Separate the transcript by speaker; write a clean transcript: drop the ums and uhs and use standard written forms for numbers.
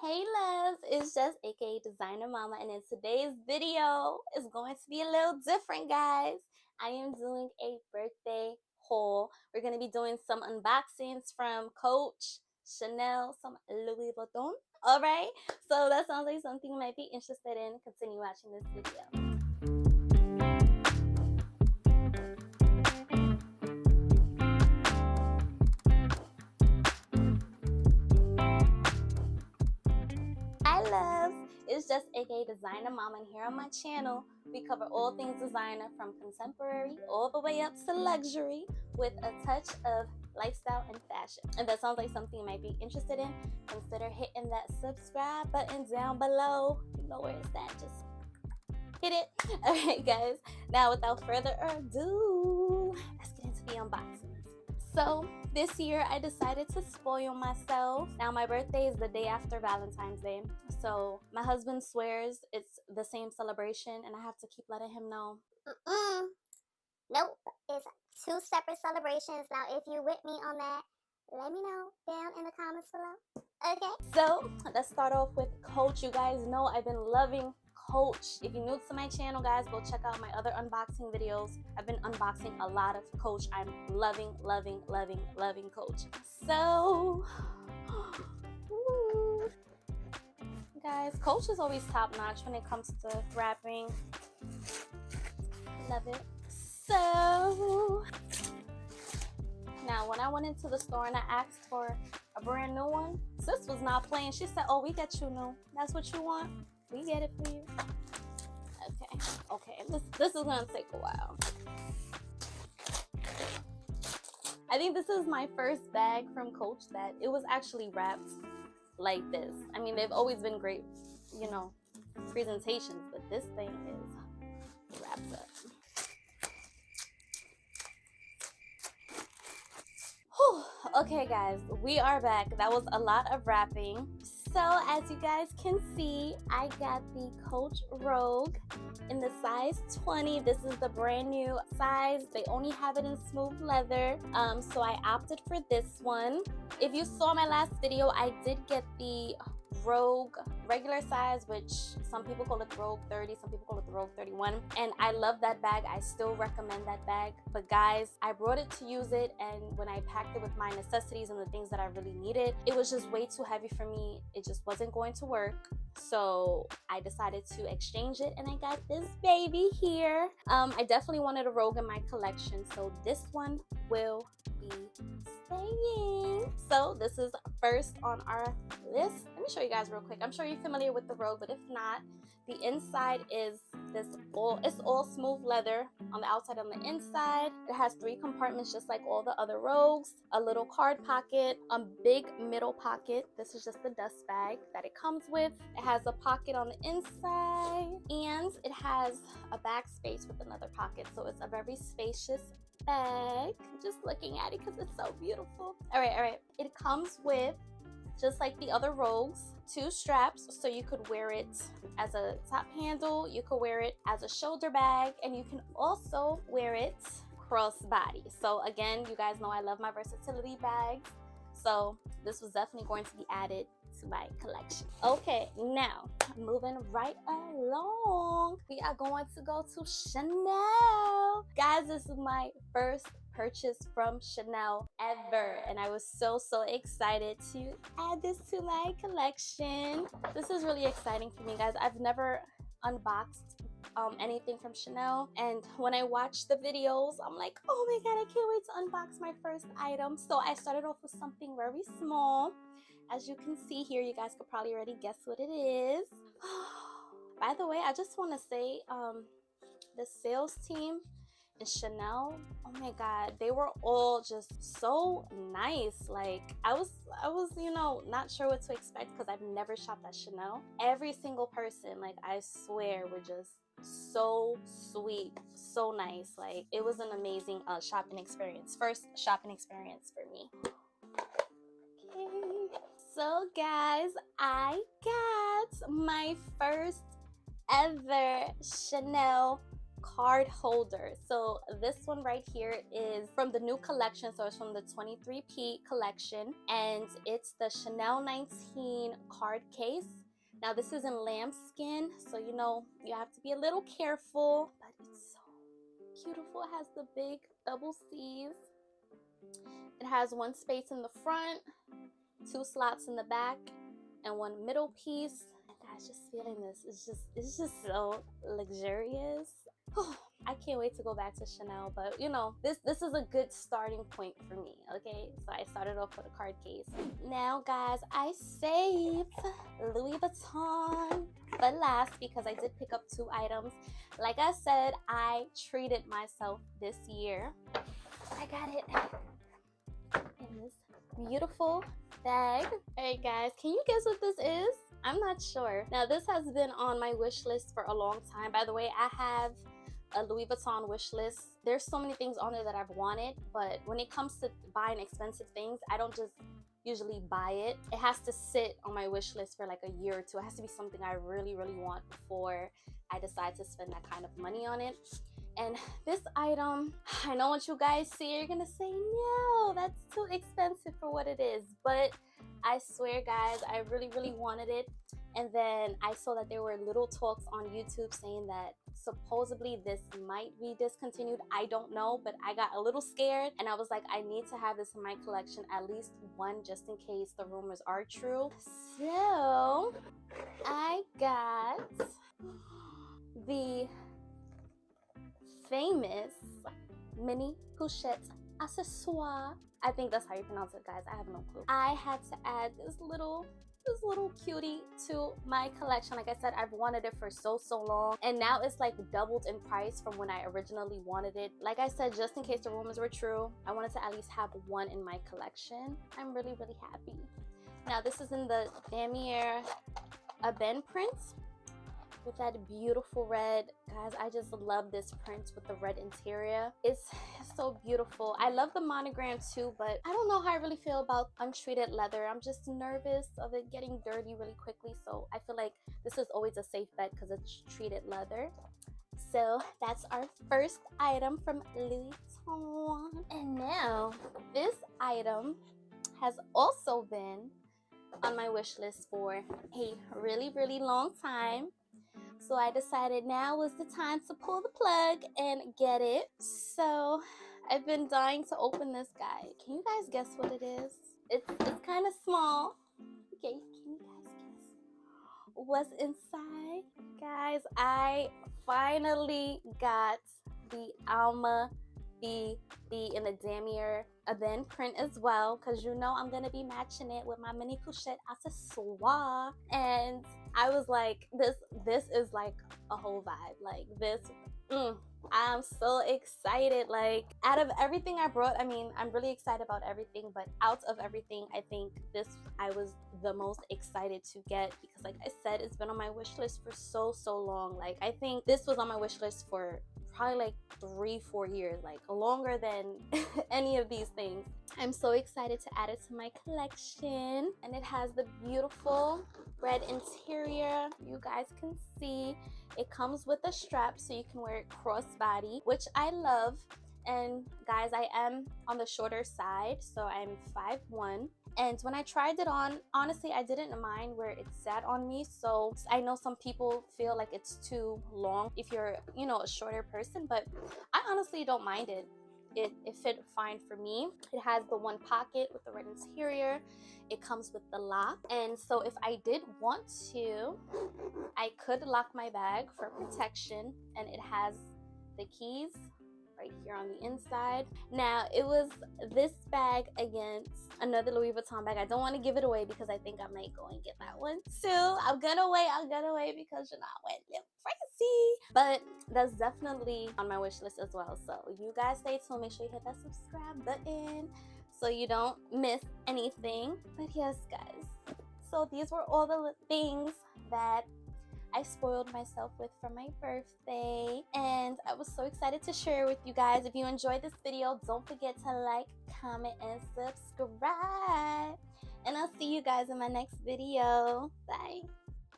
Speaker 1: Hey loves, it's just aka Designer Mama, and in today's video is going to be a little different, guys. I am doing a birthday haul. We're going to be doing some unboxings from Coach, Chanel, some Louis Vuitton. All right, so that sounds like something you might be interested in. Continue watching this video. Hi loves, it's just aka Designer Mama, and here on my channel we cover all things designer from contemporary all the way up to luxury with a touch of lifestyle and fashion. If that sounds like something you might be interested in, consider hitting that subscribe button down below. You know where it's at, just hit it. Alright guys, now without further ado, let's get into the unboxing. So this year I decided to spoil myself. Now my birthday is the day after Valentine's Day, so my husband swears it's the same celebration and I have to keep letting him know.
Speaker 2: Nope, it's two separate celebrations. Now if you with me on that, let me know down in the comments below. Okay,
Speaker 1: so let's start off with Coach. You guys know I've been loving Coach. If you're new to my channel, guys, go check out my other unboxing videos. I've been unboxing a lot of Coach. I'm loving Coach. So guys, Coach is always top notch when it comes to wrapping. Love it. So now when I went into the store and I asked for a brand new one, sis was not playing. She said, oh, we get you new. That's what you want? We get it for you. Okay, this is gonna take a while. I think this is my first bag from Coach that it was actually wrapped like this. I mean, they've always been great, you know, presentations, but this thing is wrapped up. Whew. Okay guys, we are back. That was a lot of wrapping. So as you guys can see, I got the Coach Rogue in the size 20. This is the brand new size. They only have it in smooth leather, so I opted for this one. If you saw my last video, I did get the Rogue regular size, which some people call it the Rogue 30, some people call it the Rogue 31, and I love that bag. I still recommend that bag, but guys, I brought it to use it, and when I packed it with my necessities and the things that I really needed, it was just way too heavy for me. It just wasn't going to work, so I decided to exchange it, and I got this baby here. I definitely wanted a Rogue in my collection, so this one will be staying. So this is first on our list. Let me show you guys real quick. I'm sure you're familiar with the Rogue, but if not, the inside is it's all smooth leather on the outside. On the inside, it has 3 compartments just like all the other Rogues, a little card pocket, a big middle pocket. This is just the dust bag that it comes with. It has a pocket on the inside, and it has a back space with another pocket, so it's a very spacious bag. I'm just looking at it because it's so beautiful. All right, it comes with, just like the other Rogues, 2 straps, so you could wear it as a top handle, you could wear it as a shoulder bag, and you can also wear it crossbody. So again, you guys know I love my versatility bags, so this was definitely going to be added to my collection. Okay, now moving right along, we are going to go to Chanel. Guys, this is my first purchase from Chanel ever, and I was so excited to add this to my collection. This is really exciting for me, guys. I've never unboxed anything from Chanel, and when I watched the videos, I'm like, oh my god, I can't wait to unbox my first item. So I started off with something very small. As you can see here, you guys could probably already guess what it is. By the way, I just want to say the sales team in Chanel, oh my god, they were all just so nice. Like I was you know, not sure what to expect because I've never shopped at Chanel. Every single person, like I swear, were just so sweet, so nice. Like it was an amazing shopping experience. First shopping experience for me. Okay, so guys, I got my first ever Chanel card holder. So this one right here is from the new collection, so it's from the 23P collection, and it's the Chanel 19 card case. Now this is in lambskin, so you know you have to be a little careful, but it's so beautiful. It has the big double C's. It has one space in the front, 2 slots in the back, and 1 middle piece. And guys, just feeling this, it's just so luxurious. I can't wait to go back to Chanel, but you know, this is a good starting point for me, okay? So I started off with a card case. Now guys, I saved Louis Vuitton for last because I did pick up 2 items. Like I said, I treated myself this year. I got it in this beautiful bag. Alright guys, can you guess what this is? I'm not sure. Now this has been on my wish list for a long time. By the way, I have a Louis Vuitton wish list. There's so many things on there that I've wanted, but when it comes to buying expensive things, I don't just usually buy it. It has to sit on my wish list for like a year or 2. It has to be something I really want before I decide to spend that kind of money on it. And this item, I know what you guys see, you're gonna say, no, that's too expensive for what it is. But I swear guys, I really wanted it. And then I saw that there were little talks on YouTube saying that supposedly this might be discontinued. I don't know, but I got a little scared and I was like, I need to have this in my collection, at least one, just in case the rumors are true. So I got the famous Mini Pochette accessoire. I think that's how you pronounce it, guys. I have no clue. I had to add this little cutie to my collection. Like I said, I've wanted it for so long, and now it's like doubled in price from when I originally wanted it. Like I said, just in case the rumors were true, I wanted to at least have one in my collection. I'm really happy. Now this is in the Damier Ebene print with that beautiful red. Guys, I just love this print with the red interior. It's so beautiful. I love the monogram too, but I don't know how I really feel about untreated leather. I'm just nervous of it getting dirty really quickly, so I feel like this is always a safe bet because it's treated leather. So that's our first item from Louis Vuitton. And now this item has also been on my wish list for a really long time. So I decided now was the time to pull the plug and get it. So I've been dying to open this guy. Can you guys guess what it is? It's kind of small. Okay, can you guys guess what's inside? Guys, I finally got the Alma BB in the Damier Ebene print as well, because you know I'm gonna be matching it with my Mini Pochette accessoire. And I was like, this is like a whole vibe. Like this, I'm so excited. Like out of everything I brought, I mean, I'm really excited about everything, but out of everything, I think this I was the most excited to get, because like I said, it's been on my wish list for so long. Like I think this was on my wish list for probably like 3-4 years, like longer than any of these things. I'm so excited to add it to my collection, and it has the beautiful red interior. You guys can see it comes with a strap so you can wear it crossbody, which I love. And guys, I am on the shorter side, so I'm 5'1", and when I tried it on, honestly, I didn't mind where it sat on me. So I know some people feel like it's too long if you're, you know, a shorter person, but I honestly don't mind it. It fit fine for me. It has the one pocket with the red interior. It comes with the lock, and so if I did want to, I could lock my bag for protection, and it has the keys right here on the inside. Now it was this bag against another Louis Vuitton bag. I don't want to give it away because I think I might go and get that one too. I'm gonna wait because, you know, I went a little crazy. But that's definitely on my wish list as well. So you guys stay tuned. Make sure you hit that subscribe button so you don't miss anything. But yes, guys, so these were all the things that I spoiled myself with for my birthday, and I was so excited to share with you guys. If you enjoyed this video, don't forget to like, comment, and subscribe. And I'll see you guys in my next video. Bye.